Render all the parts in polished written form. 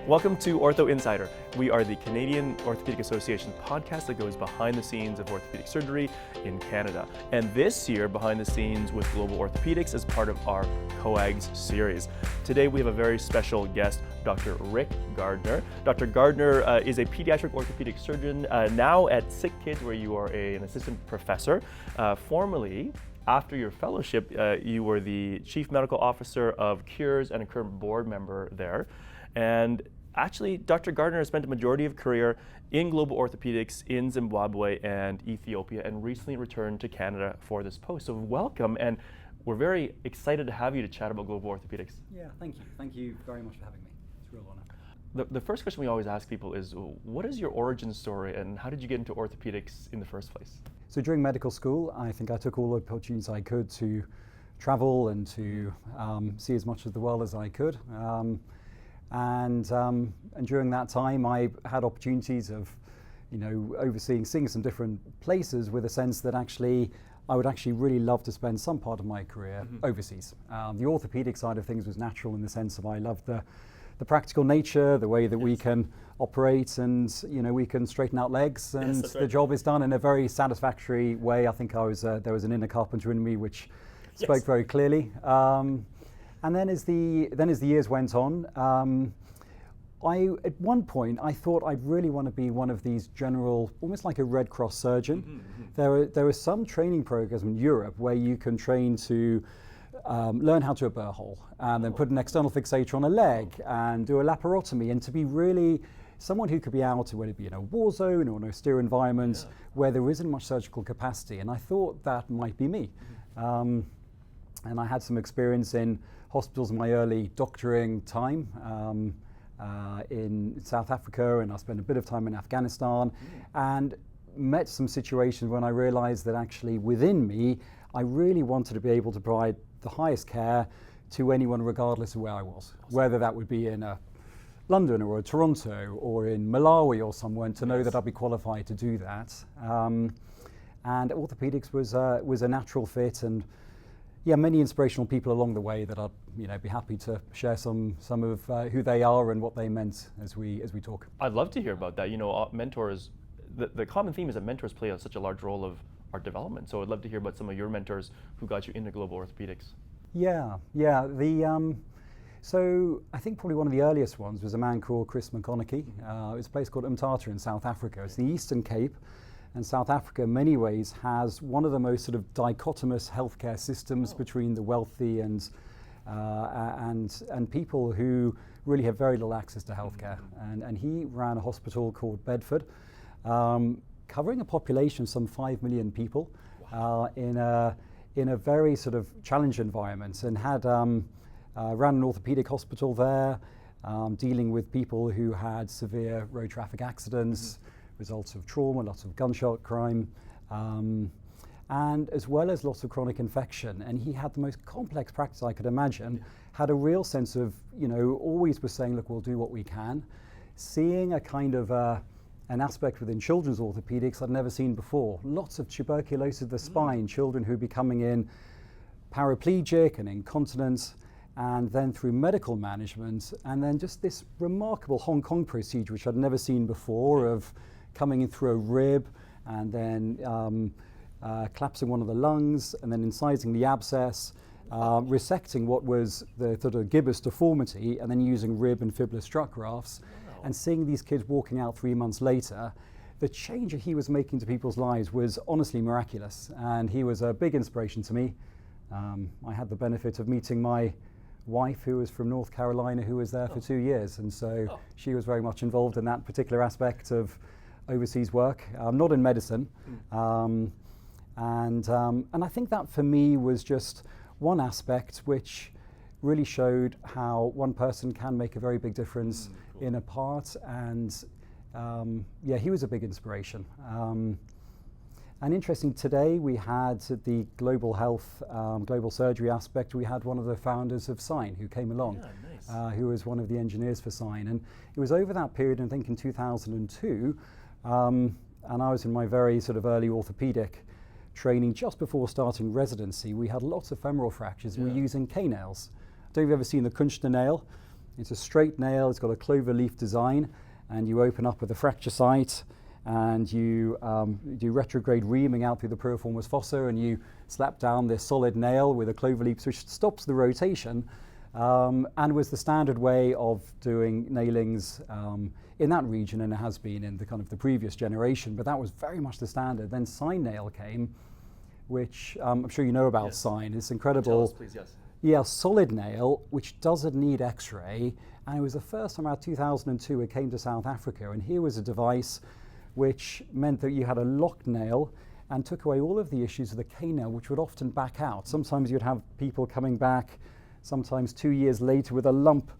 Welcome to Ortho Insider. We are the Canadian Orthopedic Association podcast that goes behind the scenes of orthopedic surgery in Canada. And this year, behind the scenes with Global Orthopedics as part of our COAGS series. Today we have a very special guest, Dr. Rick Gardner. Dr. Gardner is a pediatric orthopedic surgeon now at Sick Kids, where you are an assistant professor. Formerly, after your fellowship, you were the chief medical officer of Cures and a current board member there. And actually, Dr. Gardner has spent a majority of career in global orthopedics in Zimbabwe and Ethiopia, and recently returned to Canada for this post. So welcome, and we're very excited to have you to chat about global orthopedics. Yeah, thank you. Thank you very much for having me. It's a real honor. The first question we always ask people is, what is your origin story and how did you get into orthopedics in the first place? So during medical school, I think I took all the opportunities I could to travel and to see as much of the world as I could. And during that time, I had opportunities of, seeing some different places, with a sense that actually I would actually really love to spend some part of my career overseas. The orthopedic side of things was natural in the sense of I loved the practical nature, the way that we can operate, and we can straighten out legs, and the job is done in a very satisfactory way. I think there was an inner carpenter in me which spoke very clearly. And then as the years went on, at one point I thought I'd really want to be one of these general, almost like a Red Cross surgeon. There are some training programs in Europe where you can train to learn how to do a burr hole, and then put an external fixator on a leg and do a laparotomy, and to be really someone who could be out, whether it be in a war zone or an austere environment where there isn't much surgical capacity. And I thought that might be me. And I had some experience in hospitals in my early doctoring time in South Africa, and I spent a bit of time in Afghanistan, and met some situations when I realized that actually within me, I really wanted to be able to provide the highest care to anyone regardless of where I was, whether that would be in London or Toronto or in Malawi or somewhere, and to know that I'd be qualified to do that. And orthopedics was a natural fit, and many inspirational people along the way that I'd be happy to share some of who they are and what they meant as we talk. I'd love to hear about that. Mentors, the common theme is that mentors play such a large role of our development. So I'd love to hear about some of your mentors who got you into global orthopedics. So I think probably one of the earliest ones was a man called Chris McConaughey. It was a place called Umtata in South Africa. It's the Eastern Cape. And South Africa, in many ways, has one of the most sort of dichotomous healthcare systems between the wealthy and people who really have very little access to healthcare. And he ran a hospital called Bedford, covering a population of some 5 million people in a very sort of challenged environment, and had ran an orthopedic hospital there, dealing with people who had severe road traffic accidents, results of trauma, lots of gunshot crime, and as well as lots of chronic infection. And he had the most complex practice I could imagine, had a real sense of, always was saying, look, we'll do what we can. Seeing a kind of an aspect within children's orthopedics I'd never seen before. Lots of tuberculosis of the spine, children who be coming in paraplegic and incontinent, and then through medical management, and then just this remarkable Hong Kong procedure, which I'd never seen before, of coming in through a rib and then collapsing one of the lungs, and then incising the abscess, resecting what was the sort of gibbous deformity, and then using rib and fibula strut grafts, and seeing these kids walking out 3 months later. The change that he was making to people's lives was honestly miraculous, and he was a big inspiration to me. I had the benefit of meeting my wife, who was from North Carolina, who was there for 2 years, and so she was very much involved in that particular aspect of overseas work, not in medicine. And I think that for me was just one aspect which really showed how one person can make a very big difference in a part, and he was a big inspiration. And interesting, today we had the global health, global surgery aspect, we had one of the founders of Sign who came along, who was one of the engineers for Sign. And it was over that period, I think in 2002, and I was in my very sort of early orthopedic training just before starting residency. We had lots of femoral fractures. We were using K-nails. I don't know if you've ever seen the Kunstner nail. It's a straight nail, it's got a clover leaf design, and you open up at the fracture site, and you do retrograde reaming out through the piriformis fossa, and you slap down this solid nail with a clover leaf which stops the rotation, and was the standard way of doing nailings in that region, and it has been in the kind of the previous generation, but that was very much the standard. Then sign nail came, which I'm sure you know about. Yes. Sign. It's incredible. Tell us, please, yes. Yeah, solid nail, which doesn't need X-ray, and it was the first time around 2002 it came to South Africa, and here was a device which meant that you had a locked nail and took away all of the issues of the K-nail, which would often back out. Sometimes you'd have people coming back, sometimes 2 years later, with a lump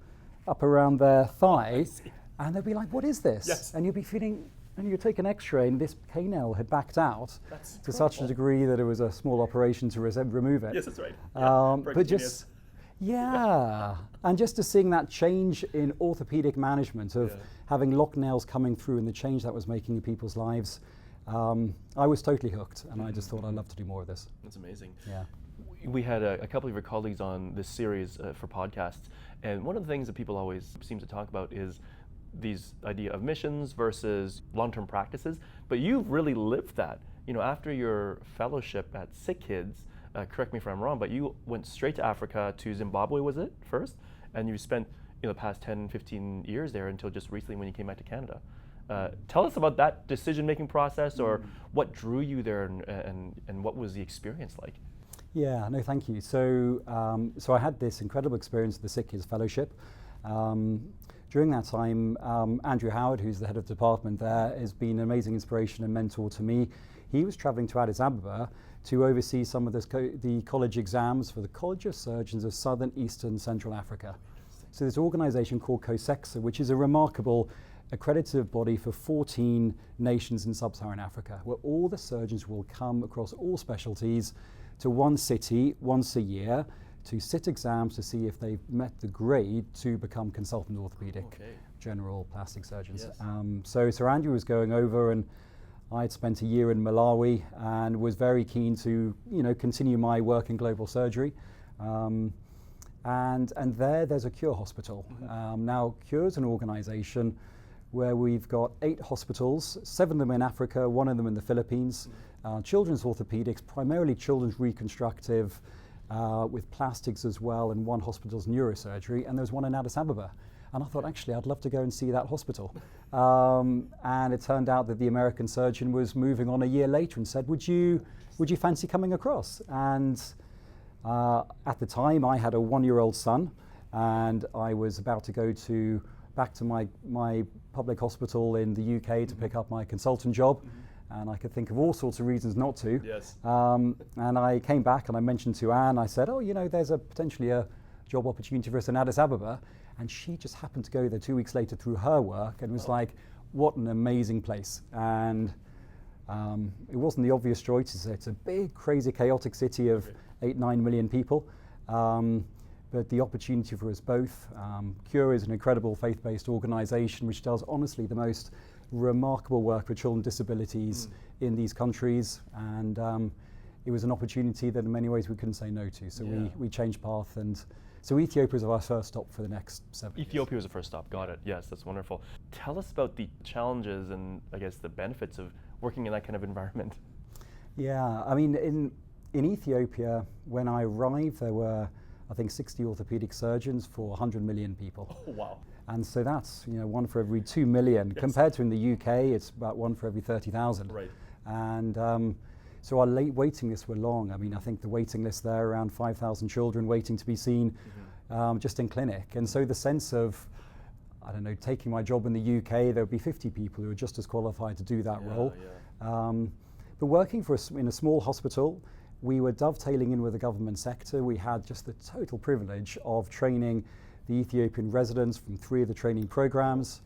up around their thigh, and they'd be like, what is this? Yes. And you'd be feeling, and you take an X-ray, and this K-nail had backed out That's to such a incredible. degree that it was a small operation to remove it. Yes, that's right. Yeah, very But ingenious. just, yeah, and just to seeing that change in orthopedic management of Yeah. having locked nails coming through and the change that was making in people's lives, I was totally hooked, and I just thought I'd love to do more of this. That's amazing. Yeah. We had a couple of your colleagues on this series for podcasts, and one of the things that people always seem to talk about is these idea of missions versus long-term practices, but you've really lived that. You know, after your fellowship at Sick Kids, correct me if I'm wrong, but you went straight to Africa, to Zimbabwe, was it, first? And you spent the past 10, 15 years there until just recently when you came back to Canada. Tell us about that decision-making process, or what drew you there, and what was the experience like? Yeah, no, thank you. So, so I had this incredible experience at the Sick Kids Fellowship. During that time, Andrew Howard, who's the head of the department there, has been an amazing inspiration and mentor to me. He was traveling to Addis Ababa to oversee some of the college exams for the College of Surgeons of Southern, Eastern, Central Africa. So this organization called COAGS, which is a remarkable accredited body for 14 nations in sub-Saharan Africa, where all the surgeons will come across all specialties to one city once a year to sit exams to see if they've met the grade to become consultant orthopedic general plastic surgeons. Yes. So Sir Andrew was going over, and I'd spent a year in Malawi and was very keen to continue my work in global surgery. And there's a Cure hospital. Now Cure is an organization where we've got 8 hospitals, 7 of them in Africa, 1 of them in the Philippines, children's orthopedics, primarily children's reconstructive, with plastics as well, and 1 hospital's neurosurgery, and there's 1 in Addis Ababa. And I thought, actually, I'd love to go and see that hospital. And it turned out that the American surgeon was moving on a year later and said, would you fancy coming across? And at the time, I had a 1-year-old son, and I was about to go back to my public hospital in the UK to pick up my consultant job. And I could think of all sorts of reasons not to. Yes. And I came back and I mentioned to Anne, I said, there's potentially a job opportunity for us in Addis Ababa. And she just happened to go there 2 weeks later through her work, and was like, what an amazing place. And it wasn't the obvious choice. It's a big, crazy, chaotic city of 8-9 million people. But the opportunity for us both. Cure is an incredible faith-based organization which does honestly the most remarkable work for children with disabilities in these countries, and it was an opportunity that in many ways we couldn't say no to, so we changed path, and so Ethiopia was our first stop for the next 7 years. Ethiopia was the first stop, got it. Yes, that's wonderful. Tell us about the challenges and I guess the benefits of working in that kind of environment. Yeah, I mean, in Ethiopia, when I arrived, there were, I think, 60 orthopedic surgeons for 100 million people. Oh, wow. And so that's 1 for every 2 million. Yes. Compared to in the UK, it's about 1 for every 30,000. Right. And so our waiting lists were long. I mean, I think the waiting list there, around 5,000 children waiting to be seen just in clinic. And so the sense of, I don't know, taking my job in the UK, there would be 50 people who are just as qualified to do that role. But working in a small hospital, we were dovetailing in with the government sector. We had just the total privilege of training the Ethiopian residents from 3 of the training programs.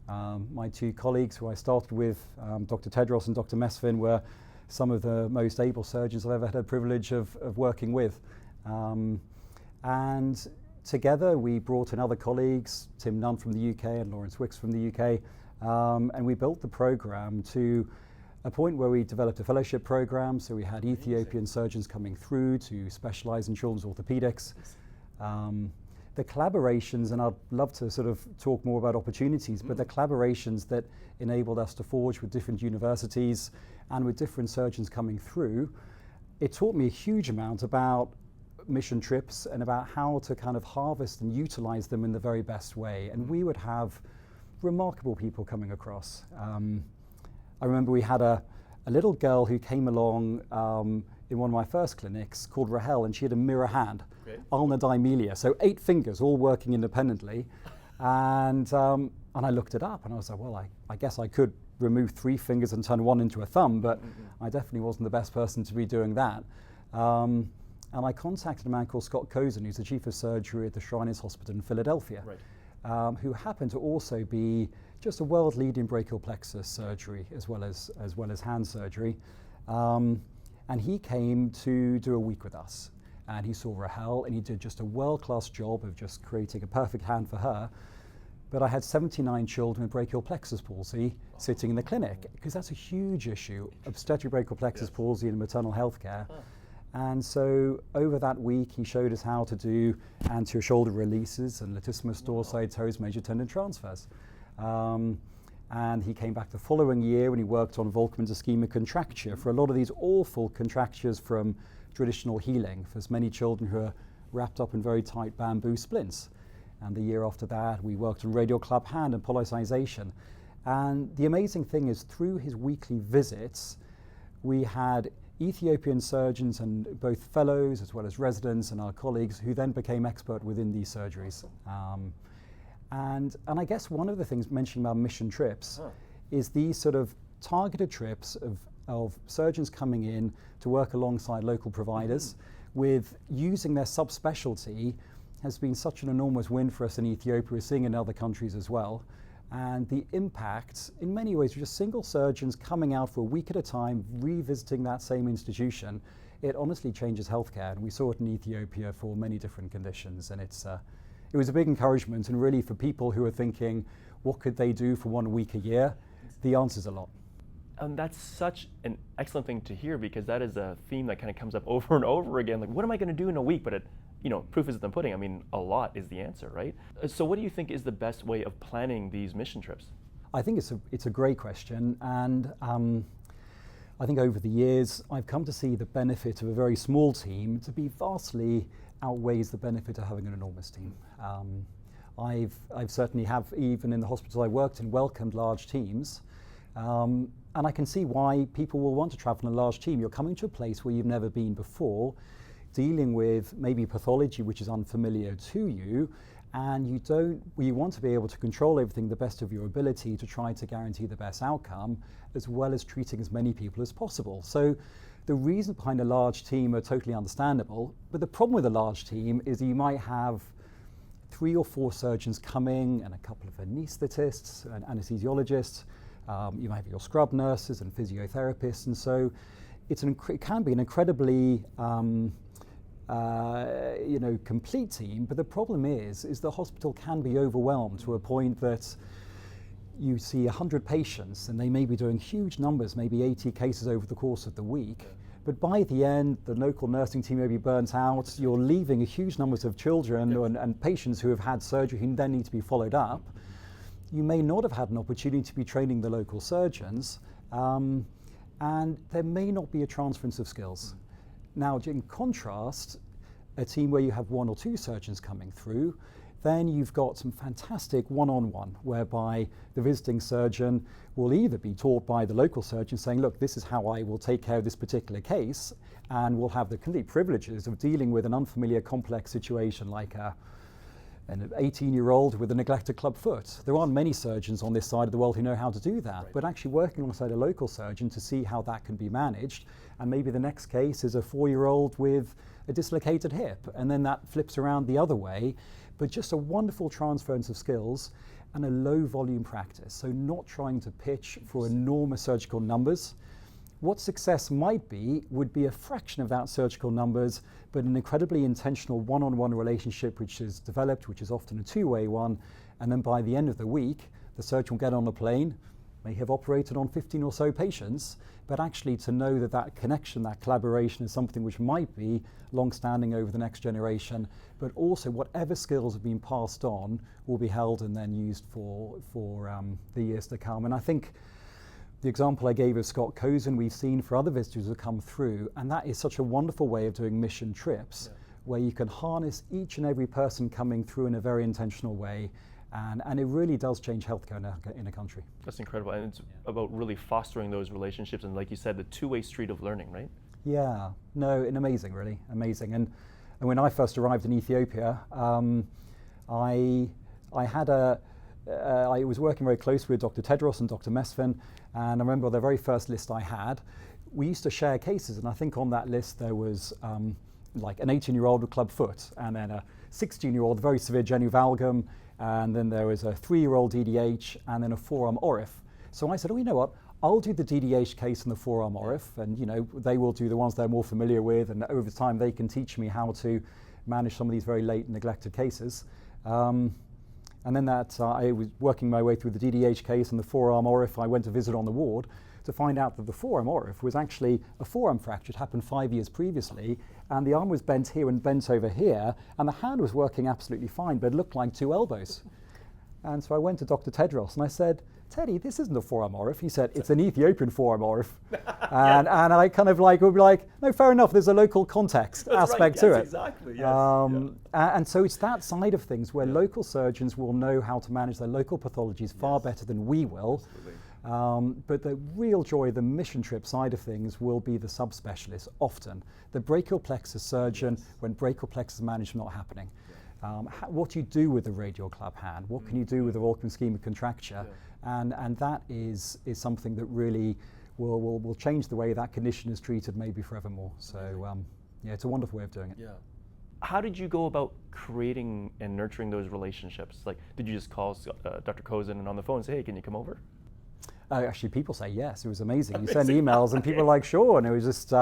My 2 colleagues who I started with, Dr. Tedros and Dr. Mesfin, were some of the most able surgeons I've ever had the privilege of working with. And together we brought in other colleagues, Tim Nunn from the UK and Lawrence Wicks from the UK, and we built the program to a point where we developed a fellowship program, so we had Ethiopian surgeons coming through to specialize in children's orthopedics. the collaborations, and I'd love to sort of talk more about opportunities, but the collaborations that enabled us to forge with different universities and with different surgeons coming through, it taught me a huge amount about mission trips and about how to kind of harvest and utilize them in the very best way. And we would have remarkable people coming across. I remember we had a little girl who came along in one of my first clinics called Rahel, and she had a mirror hand, ulna dimelia, so 8 fingers all working independently. And I looked it up and I was like, well, I guess I could remove 3 fingers and turn one into a thumb, but I definitely wasn't the best person to be doing that. And I contacted a man called Scott Cozen, who's the chief of surgery at the Shriners Hospital in Philadelphia, who happened to also be just a world leader in brachial plexus surgery as well as hand surgery. And he came to do a week with us. And he saw Rahel, and he did just a world-class job of just creating a perfect hand for her. But I had 79 children with brachial plexus palsy sitting in the clinic, because that's a huge issue, obstetric brachial plexus palsy in maternal health care. And so over that week, he showed us how to do anterior shoulder releases and latissimus dorsi toes major tendon transfers. And he came back the following year when he worked on Volkmann's ischemic contracture for a lot of these awful contractures from traditional healing for as many children who are wrapped up in very tight bamboo splints. And the year after that, we worked on radial club hand and polycization. And the amazing thing is, through his weekly visits, we had Ethiopian surgeons and both fellows as well as residents and our colleagues who then became expert within these surgeries. And I guess one of the things mentioning about mission trips is these sort of targeted trips of surgeons coming in to work alongside local providers with using their subspecialty has been such an enormous win for us in Ethiopia. We're seeing in other countries as well. And the impact, in many ways, just single surgeons coming out for a week at a time, revisiting that same institution, it honestly changes healthcare. And we saw it in Ethiopia for many different conditions. And it was a big encouragement. And really for people who are thinking, what could they do for 1 week a year? The answer's a lot. And that's such an excellent thing to hear, because that is a theme that kind of comes up over and over again. Like, what am I going to do in a week? But proof is in the pudding. I mean, a lot is the answer, right? So what do you think is the best way of planning these mission trips? I think it's a great question. And I think over the years, I've come to see the benefit of a very small team to be vastly outweighs the benefit of having an enormous team. I've certainly have, even in the hospitals I worked in, welcomed large teams. And I can see why people will want to travel in a large team. You're coming to a place where you've never been before, dealing with maybe pathology which is unfamiliar to you, and you want to be able to control everything the best of your ability to try to guarantee the best outcome, as well as treating as many people as possible. So the reason behind a large team are totally understandable, but the problem with a large team is you might have 3 or 4 surgeons coming and a couple of anaesthetists and anesthesiologists. You might have your scrub nurses and physiotherapists, and so it can be an incredibly complete team. But the problem is the hospital can be overwhelmed to a point that you see 100 patients and they may be doing huge numbers, maybe 80 cases over the course of the week. But by the end, the local nursing team may be burnt out. You're leaving a huge numbers of children and patients who have had surgery who then need to be followed up. You may not have had an opportunity to be training the local surgeons, and there may not be a transference of skills. Now, in contrast, a team where you have 1 or 2 surgeons coming through, then you've got some fantastic one-on-one, whereby the visiting surgeon will either be taught by the local surgeon saying, look, this is how I will take care of this particular case, and will have the complete privileges of dealing with an unfamiliar complex situation like an 18-year-old with a neglected club foot. There aren't many surgeons on this side of the world who know how to do that, but actually working alongside a local surgeon to see how that can be managed. And maybe the next case is a 4-year-old with a dislocated hip, and then that flips around the other way. But just a wonderful transference of skills and a low volume practice. So not trying to pitch for enormous surgical numbers. What success might be would be a fraction of that surgical numbers, but an incredibly intentional one-on-one relationship which is developed, which is often a 2-way one. And then by the end of the week, the surgeon will get on a plane, may have operated on 15 or so patients, but actually to know that that connection, that collaboration is something which might be long-standing over the next generation, but also whatever skills have been passed on will be held and then used for the years to come. And I think the example I gave of Scott Cozen, we've seen for other visitors who come through, and that is such a wonderful way of doing mission trips, where you can harness each and every person coming through in a very intentional way, and it really does change healthcare in a country. That's incredible, and it's about really fostering those relationships, and like you said, the two-way street of learning, right? Yeah, no, and amazing, really, amazing. And when I first arrived in Ethiopia, I was working very closely with Dr. Tedros and Dr. Mesfin, and I remember the very first list I had, we used to share cases, and I think on that list there was like an 18-year-old with club foot, and then a 16-year-old very severe genu valgum, and then there was a 3-year-old DDH, and then a forearm ORIF. So I said, oh, you know what, I'll do the DDH case and the forearm ORIF, and you know, they will do the ones they're more familiar with, and over time they can teach me how to manage some of these very late neglected cases. And then I was working my way through the DDH case and the forearm ORIF. I went to visit on the ward to find out that the forearm ORIF was actually a forearm fracture. It happened 5 years previously, and the arm was bent here and bent over here, and the hand was working absolutely fine, but it looked like 2 elbows. And so I went to Dr. Tedros and I said, Teddy, this isn't a forearm ORIF. He said, it's an Ethiopian forearm ORIF. And I kind of like would be like, no, fair enough, there's a local context aspect to it. Exactly, yes. And so it's that side of things where local surgeons will know how to manage their local pathologies far better than we will. But the real joy, the mission trip side of things, will be the subspecialist often. The brachial plexus surgeon, when brachial plexus management not happening. What do you do with the radial club hand? What can you do with the volcanic ischemic contracture? And that is something that really will change the way that condition is treated maybe forevermore. So yeah, it's a wonderful way of doing it. Yeah. How did you go about creating and nurturing those relationships? Like, did you just call Dr. Cozen and on the phone and say, hey, can you come over? Actually, people say yes. It was amazing. You send emails and people are like, sure. And it was just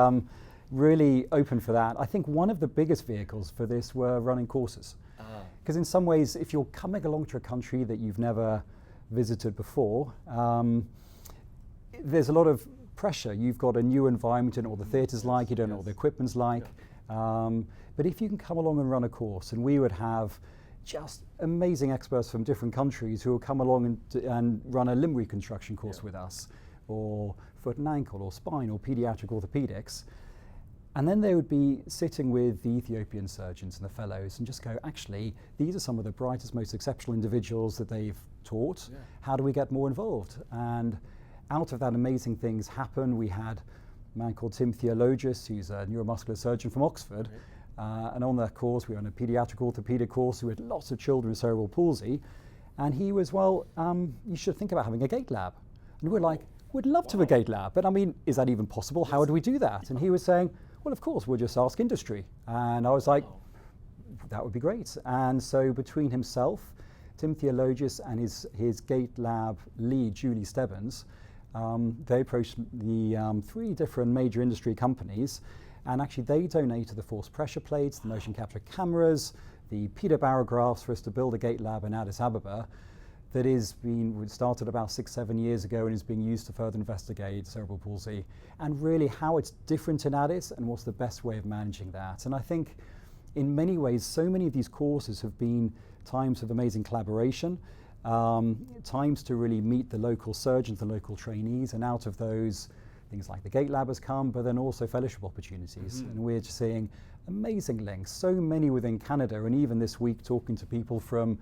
really open for that. I think one of the biggest vehicles for this were running courses. Because in some ways, if you're coming along to a country that you've never visited before, there's a lot of pressure. You've got a new environment, you don't know what the theatre's like, you don't know what the equipment's like. But if you can come along and run a course, and we would have just amazing experts from different countries who will come along and run a limb reconstruction course with us, or foot and ankle, or spine, or pediatric orthopedics. And then they would be sitting with the Ethiopian surgeons and the fellows and just go, actually, these are some of the brightest, most exceptional individuals that they've taught. How do we get more involved? And out of that, amazing things happen. We had a man called Tim Theologius, who's a neuromuscular surgeon from Oxford. And on that course, we were on a pediatric orthopedic course who had lots of children with cerebral palsy. And he was, well, you should think about having a gait lab. And we're like, we'd love to have a gait lab, but I mean, is that even possible? How would we do that? And he was saying, well, of course, we'll just ask industry. And I was like, that would be great. And so between himself, Tim Theologius, and his gait lab lead, Julie Stebbins, they approached the 3 different major industry companies, and actually they donated the force pressure plates, the motion capture cameras, the pedobarographs for us to build a gait lab in Addis Ababa that started about 6-7 years ago and is being used to further investigate cerebral palsy, and really how it's different in Addis and what's the best way of managing that. And I think in many ways, so many of these courses have been times of amazing collaboration, times to really meet the local surgeons, the local trainees, and out of those, things like the gait lab has come, but then also fellowship opportunities. And we're just seeing amazing links, so many within Canada, and even this week talking to people from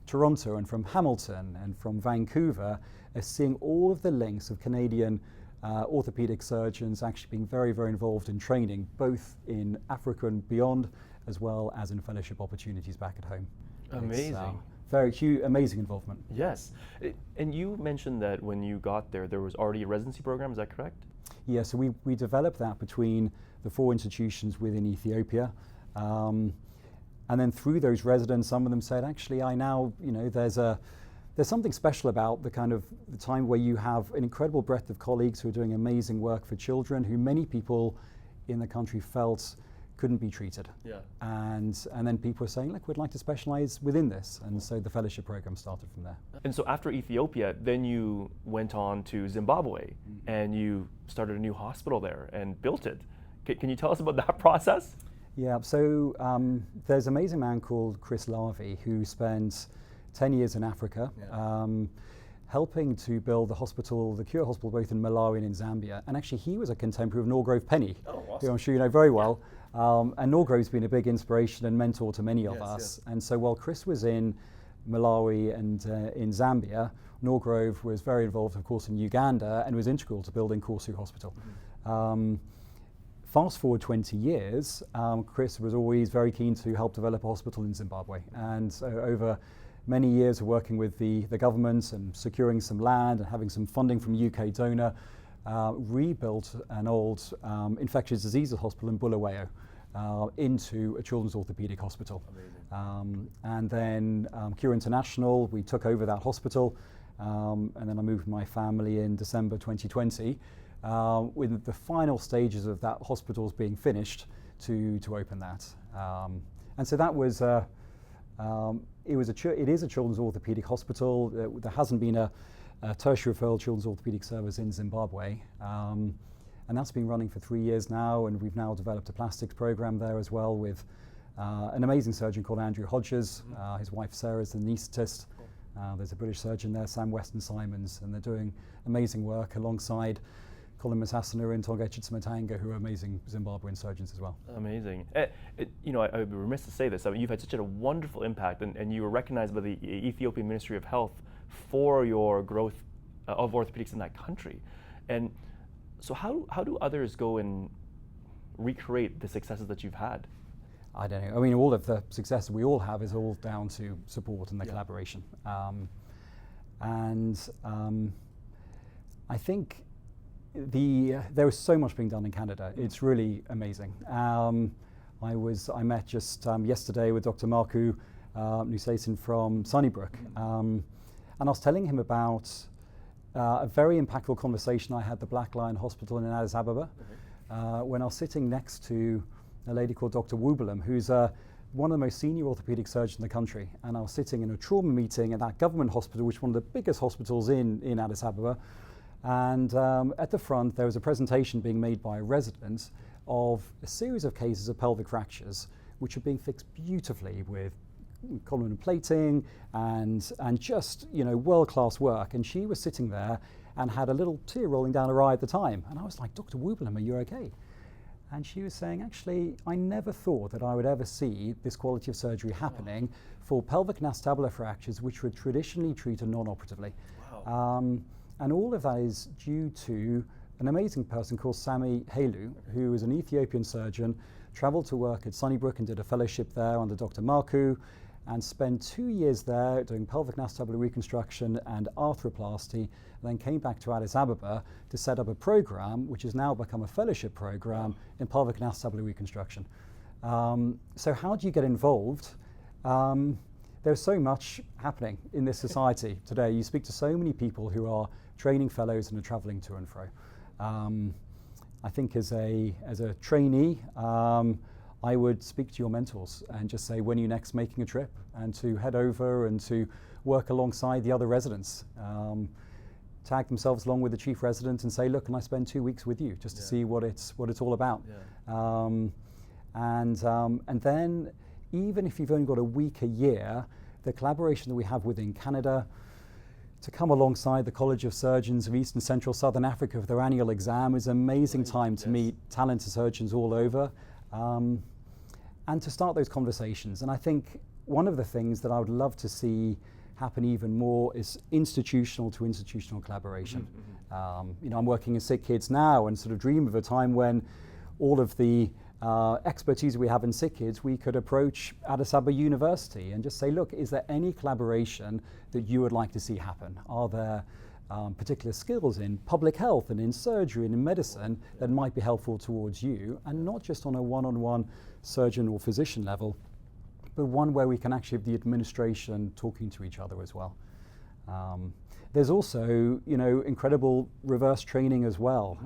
Toronto and from Hamilton and from Vancouver, are seeing all of the links of Canadian orthopedic surgeons actually being very, very involved in training, both in Africa and beyond, as well as in fellowship opportunities back at home. Amazing. Very huge, amazing involvement. Yes. And you mentioned that when you got there was already a residency program, is that correct? Yeah, so we developed that between the 4 institutions within Ethiopia. And then through those residents, some of them said, actually, I now, there's something special about the kind of the time where you have an incredible breadth of colleagues who are doing amazing work for children, who many people in the country felt couldn't be treated. Yeah. And then people were saying, look, we'd like to specialize within this. And so the fellowship program started from there. And so after Ethiopia, then you went on to Zimbabwe and you started a new hospital there and built it. Can you tell us about that process? Yeah, so there's an amazing man called Chris Larvey who spent 10 years in Africa helping to build the hospital, the Cure Hospital, both in Malawi and in Zambia. And actually he was a contemporary of Norgrove Penny, who I'm sure you know very well. And Norgrove's been a big inspiration and mentor to many of us. And so while Chris was in Malawi and in Zambia, Norgrove was very involved, of course, in Uganda and was integral to building Korsu Hospital. Fast forward 20 years, Chris was always very keen to help develop a hospital in Zimbabwe. And over many years of working with the government and securing some land and having some funding from a UK donor, rebuilt an old infectious diseases hospital in Bulawayo into a children's orthopedic hospital. And then Cure International, we took over that hospital, and then I moved my family in December 2020, with the final stages of that hospital's being finished to open that. And so that was it is a children's orthopedic hospital. There hasn't been a tertiary referral children's orthopedic service in Zimbabwe. And that's been running for 3 years now, and we've now developed a plastics program there as well with an amazing surgeon called Andrew Hodges. His wife Sarah is the anaesthetist. There's a British surgeon there, Sam Weston-Simons, and they're doing amazing work alongside Colin Masasana and Togechi Matanga, who are amazing Zimbabwean surgeons as well. Amazing. You know, I would be remiss to say this. I mean, you've had such a wonderful impact, and you were recognized by the Ethiopian Ministry of Health for your growth of orthopedics in that country. And so how do others go and recreate the successes that you've had? I don't know. I mean, all of the success we all have is all down to support and the collaboration. I think there is so much being done in Canada. It's really amazing. I met just yesterday with Dr. Marku Nusasin from Sunnybrook, and I was telling him about a very impactful conversation I had at the Black Lion Hospital in Addis Ababa, when I was sitting next to a lady called Dr. Wubelam, who's one of the most senior orthopedic surgeons in the country. And I was sitting in a trauma meeting at that government hospital, which is one of the biggest hospitals in Addis Ababa. And at the front, there was a presentation being made by a resident of a series of cases of pelvic fractures, which are being fixed beautifully with column plating and just, you know, world-class work. And she was sitting there and had a little tear rolling down her eye at the time. And I was like, Dr. Wubelam, are you okay? And she was saying, actually, I never thought that I would ever see this quality of surgery happening for pelvic and acetabular fractures, which were traditionally treated non-operatively. And all of that is due to an amazing person called Sami Hailu, who is an Ethiopian surgeon, traveled to work at Sunnybrook and did a fellowship there under Dr. Marku, and spent 2 years there doing pelvic and acetabular reconstruction and arthroplasty, and then came back to Addis Ababa to set up a program which has now become a fellowship program in pelvic and acetabular reconstruction. So how do you get involved? There's so much happening in this society today. You speak to so many people who are training fellows and are traveling to and fro. I think as a trainee, I would speak to your mentors and just say, when are you next making a trip? And to head over and to work alongside the other residents. Tag themselves along with the chief resident and say, look, can I spend 2 weeks with you just to see what it's all about? And then, even if you've only got a week a year, the collaboration that we have within Canada to come alongside the College of Surgeons of East and Central Southern Africa for their annual exam is an amazing time to meet talented surgeons all over, and to start those conversations. And I think one of the things that I would love to see happen even more is institutional to institutional collaboration. You know, I'm working in sick kids now and sort of dream of a time when all of the expertise we have in sick kids, we could approach Addis Ababa University and just say, look, is there any collaboration that you would like to see happen? Are there particular skills in public health and in surgery and in medicine that might be helpful towards you? And not just on a one-on-one surgeon or physician level, but one where we can actually have the administration talking to each other as well. There's also, you know, incredible reverse training as well.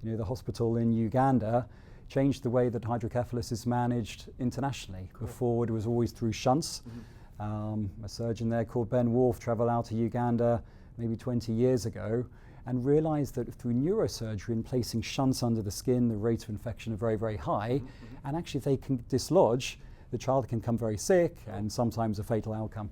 You know, the hospital in Uganda changed the way that hydrocephalus is managed internationally. Cool. Before it was always through shunts. A surgeon there called Ben Wolf traveled out to Uganda maybe 20 years ago and realized that through neurosurgery and placing shunts under the skin, the rates of infection are very, very high. And actually, if they can dislodge, the child can come very sick and sometimes a fatal outcome.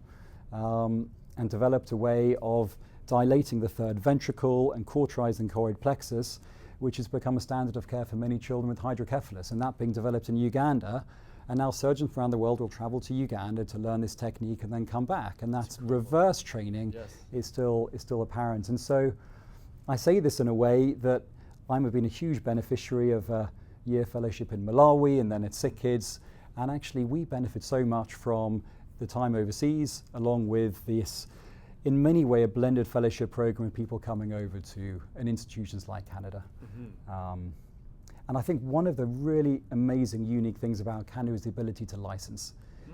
And developed a way of dilating the third ventricle and cauterizing choroid plexus, which has become a standard of care for many children with hydrocephalus. And that being developed in Uganda. And now surgeons around the world will travel to Uganda to learn this technique and then come back. And that's reverse training is still apparent. And so I say this in a way that I've been a huge beneficiary of a year fellowship in Malawi and then at Sick Kids. And actually we benefit so much from the time overseas, along with this, in many ways, a blended fellowship program with people coming over to institutions like Canada. And I think one of the really amazing, unique things about Canada is the ability to license.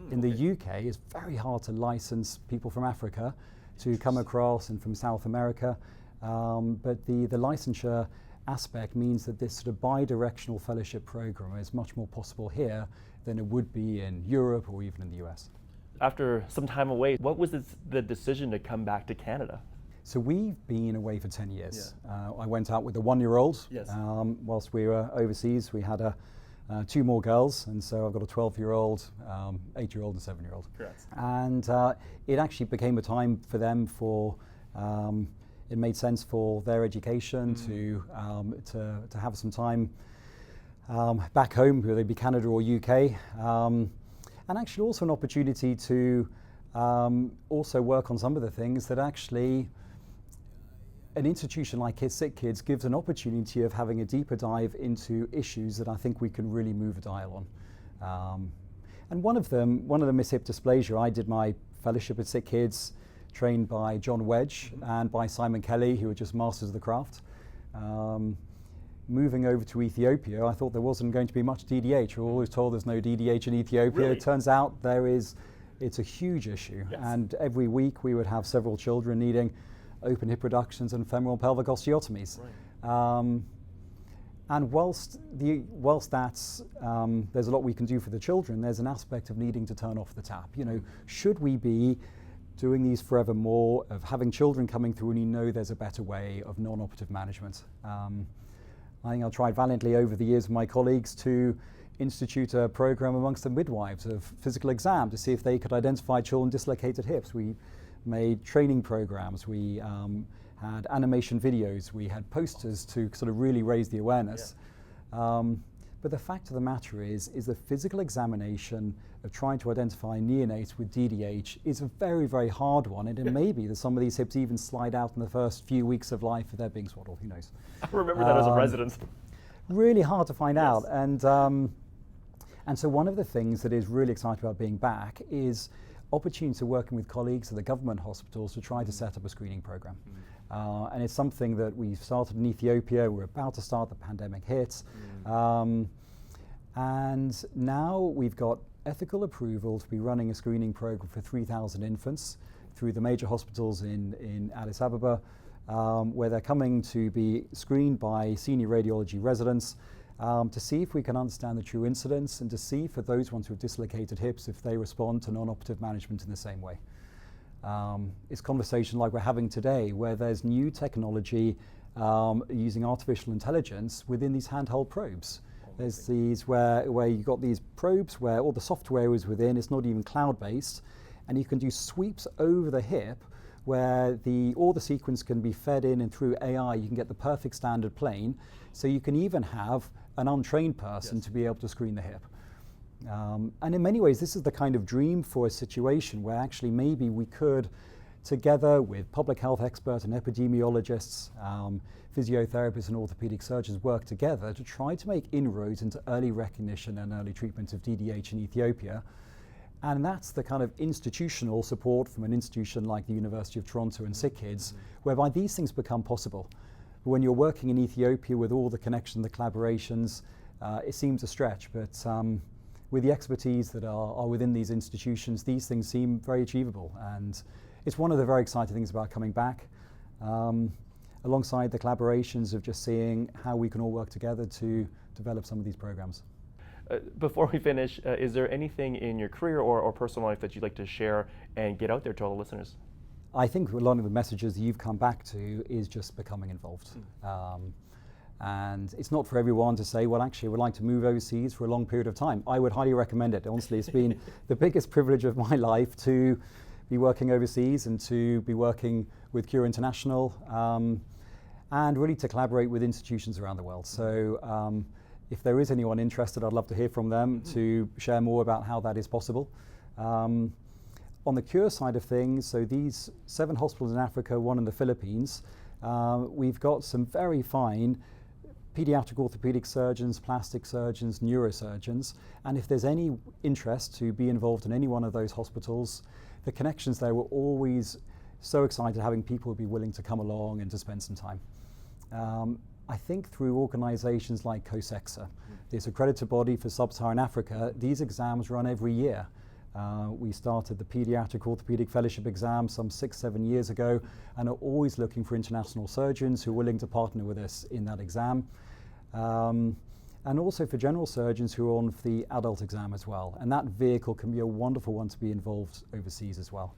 In the UK, it's very hard to license people from Africa to come across and from South America. But the licensure aspect means that this sort of bi-directional fellowship program is much more possible here than it would be in Europe or even in the US. After some time away, what was the decision to come back to Canada? So we've been away for 10 years. I went out with a 1-year-old. Whilst we were overseas, we had 2 more girls, and so I've got a 12-year-old, 8-year-old and 7-year-old. And it actually became a time for them it made sense for their education to have some time back home, whether it be Canada or UK. And actually also an opportunity to also work on some of the things that actually an institution like Sick Kids gives an opportunity of having a deeper dive into issues that I think we can really move a dial on. And one of them is hip dysplasia. I did my fellowship at Sick Kids, trained by John Wedge and by Simon Kelly, who were just masters of the craft. Moving over to Ethiopia, I thought there wasn't going to be much DDH. We were always told there's no DDH in Ethiopia. Really? It turns out it's a huge issue. And every week we would have several children needing open hip reductions and femoral pelvic osteotomies. And whilst that's, there's a lot we can do for the children, there's an aspect of needing to turn off the tap. Should we be doing these forevermore, of having children coming through and you know there's a better way of non-operative management? I think I've tried valiantly over the years with my colleagues to institute a program amongst the midwives of physical exam to see if they could identify children dislocated hips. We made training programs, we had animation videos, we had posters to sort of really raise the awareness. But the fact of the matter is the physical examination of trying to identify neonates with DDH is a very, very hard one, and it may be that some of these hips even slide out in the first few weeks of life if they're being swaddled, who knows. I remember that as a resident. Really hard to find out, and so one of the things that is really exciting about being back is opportunity to working with colleagues at the government hospitals to try to set up a screening program. And it's something that we've started in Ethiopia, we're about to start, the pandemic hits. And now we've got ethical approval to be running a screening program for 3,000 infants through the major hospitals in Addis Ababa, where they're coming to be screened by senior radiology residents to see if we can understand the true incidence and to see for those ones who have dislocated hips if they respond to non-operative management in the same way. It's conversation like we're having today where there's new technology using artificial intelligence within these handheld probes. There's these where you've got these probes where all the software is within, it's not even cloud-based, and you can do sweeps over the hip where all the sequence can be fed in and through AI you can get the perfect standard plane, so you can even have an untrained person to be able to screen the hip. And in many ways this is the kind of dream for a situation where actually maybe we could, together with public health experts and epidemiologists, physiotherapists and orthopedic surgeons work together to try to make inroads into early recognition and early treatment of DDH in Ethiopia. And that's the kind of institutional support from an institution like the University of Toronto and Sick Kids, whereby these things become possible. But when you're working in Ethiopia with all the connections, the collaborations, it seems a stretch, but with the expertise that are within these institutions, these things seem very achievable. And it's one of the very exciting things about coming back, alongside the collaborations of just seeing how we can all work together to develop some of these programs. Before we finish, is there anything in your career or personal life that you'd like to share and get out there to all the listeners? I think a lot of the messages you've come back to is just becoming involved. And it's not for everyone to say, well, actually, I would like to move overseas for a long period of time. I would highly recommend it. Honestly, it's been the biggest privilege of my life to be working overseas and to be working with Cure International and really to collaborate with institutions around the world. So if there is anyone interested, I'd love to hear from them to share more about how that is possible. On the Cure side of things, so these 7 hospitals in Africa, 1 in the Philippines, we've got some very fine pediatric orthopedic surgeons, plastic surgeons, neurosurgeons, and if there's any interest to be involved in any one of those hospitals, the connections there were always so excited having people be willing to come along and to spend some time. I think through organizations like COAGS, this accredited body for sub-Saharan Africa, these exams run every year. We started the Pediatric Orthopedic Fellowship exam some 6-7 years ago and are always looking for international surgeons who are willing to partner with us in that exam. And also for general surgeons who are on the adult exam as well. And that vehicle can be a wonderful one to be involved overseas as well.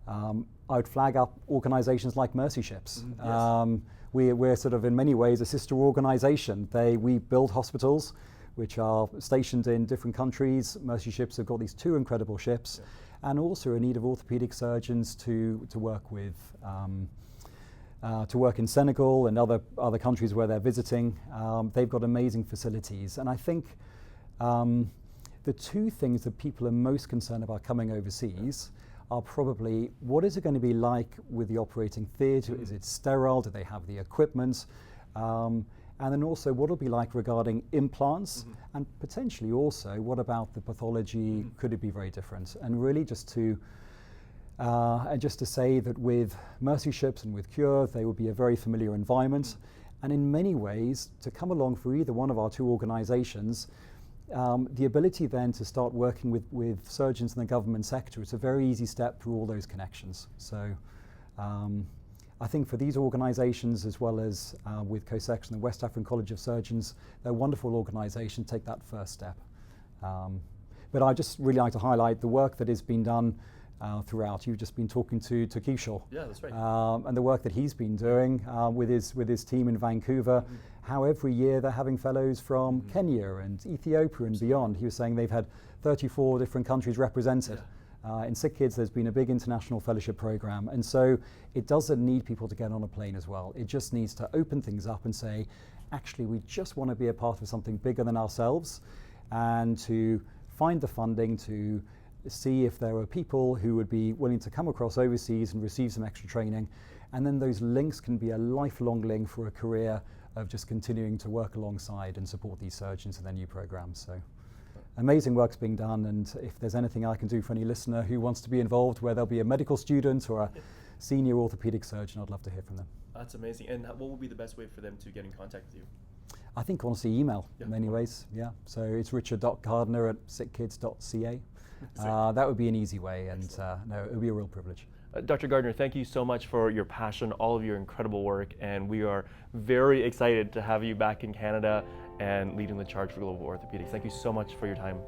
I would flag up organizations like Mercy Ships. Yes. We're sort of in many ways a sister organization. We build hospitals which are stationed in different countries. Mercy Ships have got these 2 incredible ships, and also in need of orthopedic surgeons to work with, to work in Senegal and other countries where they're visiting. They've got amazing facilities, and I think the 2 things that people are most concerned about coming overseas are probably what is it going to be like with the operating theatre? Is it sterile? Do they have the equipment? And then also what it'll be like regarding implants, and potentially also what about the pathology? Could it be very different? And really just to say that with Mercy Ships and with Cure, they will be a very familiar environment. And in many ways, to come along for either one of our 2 organizations, the ability then to start working with surgeons in the government sector, it's a very easy step through all those connections. So I think for these organizations, as well as with COAGS and the West African College of Surgeons, they're a wonderful organization to take that first step. But I'd just really like to highlight the work that has been done throughout. You've just been talking to Kishore. Yeah, that's right. And the work that he's been doing with his team in Vancouver, how every year they're having fellows from Kenya and Ethiopia and beyond. He was saying they've had 34 different countries represented. In Sick Kids, there's been a big international fellowship program, and so it doesn't need people to get on a plane as well. It just needs to open things up and say, actually, we just want to be a part of something bigger than ourselves, and to find the funding to see if there are people who would be willing to come across overseas and receive some extra training, and then those links can be a lifelong link for a career of just continuing to work alongside and support these surgeons in their new programs. So. Amazing work's being done, and if there's anything I can do for any listener who wants to be involved, where there'll be a medical student or a senior orthopedic surgeon, I'd love to hear from them. That's amazing. And what would be the best way for them to get in contact with you? I think honestly email in many ways, So it's richard.gardner@sickkids.ca. That would be an easy way, and no, it would be a real privilege. Dr. Gardner, thank you so much for your passion, all of your incredible work, and we are very excited to have you back in Canada and leading the charge for global orthopedics. Thank you so much for your time.